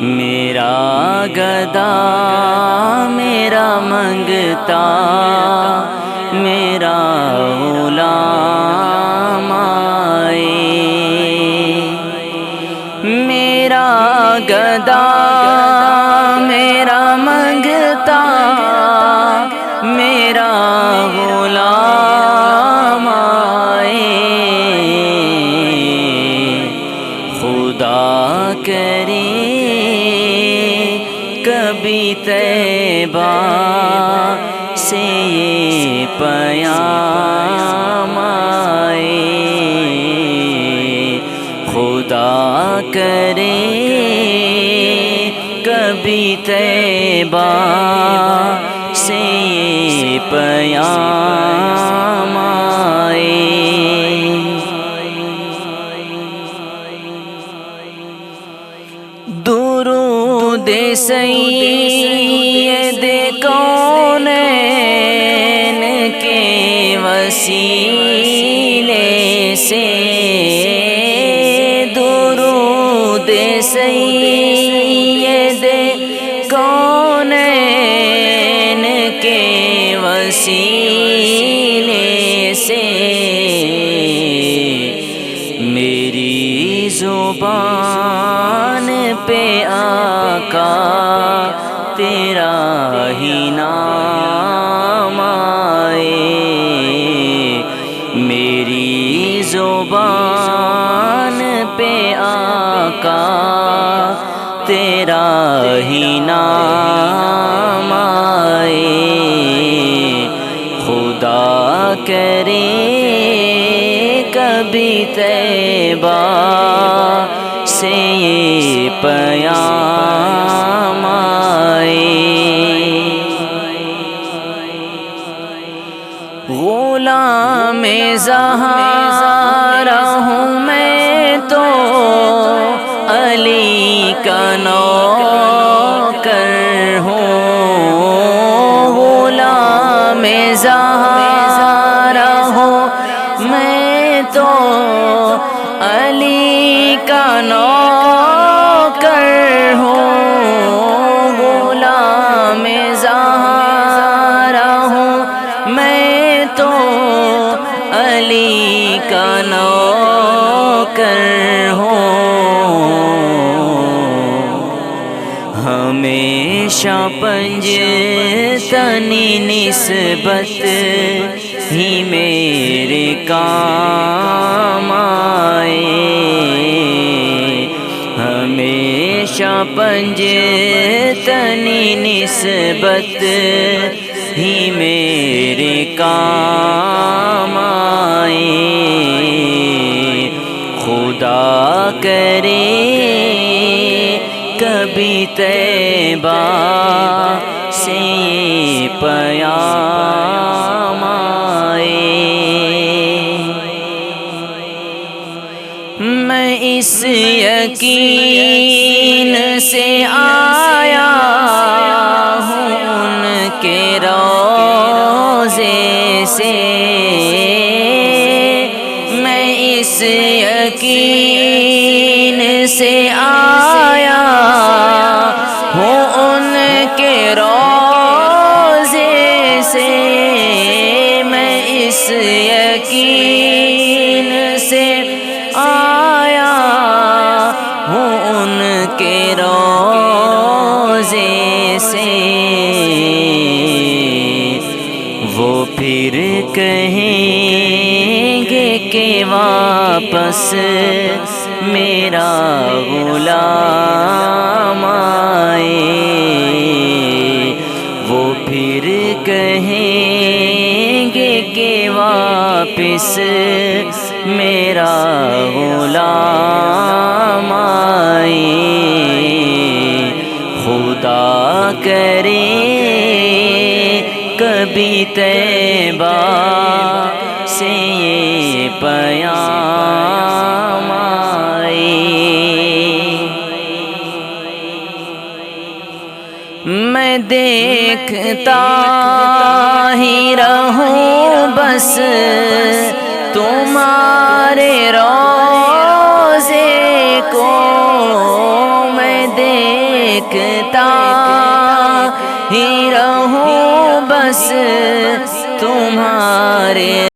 میرا گدا میرا منگتا میرا غلام آئے، میرا گدا میرا منگتا میرا غلام آئے، خدا کرے کبھی طیبہ سے یہ پیام آئے، خدا کرے کبھی طیبہ سے یہ پیام آئے۔ درود سید کونین کے وسیلے سے، درود سید کونین کے وسیلے سے، میری زبان پہ آقا تیرا ہی نام آئے، میری زبان پہ آقا تیرا ہی نام آئے، خدا کرے کبھی طیبہ سے یہ پیام آئے۔ غلام زہرا ہوں میں تو علی کا نوکر ہوں، غلام زہرا ہوں میں تو علی کا نوکر ہوں، غلام زہرا ہوں میں تو علی کا نوکر ہوں، ہمیشہ پنجتنی نسبت ہی میرے کام آئے، ہمیشہ پنجتنی نسبت ہی میرے کام آئے، خدا کرے کبھی طیبہ سے یہ پیام آئے۔ میں اس یقین سے آیا ہوں ان کے روضے سے، میں اس یقین سے آیا ہوں ان کے روضے سے، میں اس یقین سے آیا ہوں ان کے روضے سے، وہ پھر کہیں گے کہ واپس میرا غلام آئے، وہ پھر کہیں گے کہ واپس میرا غلام آئے، خدا کرے کبھی طیبہ سے یہ پیام آئے۔ میں دیکھتا ہی رہوں بس تمہارے روضے کو، میں دیکھتا دیکھتا ہی رہوں بس تمہارے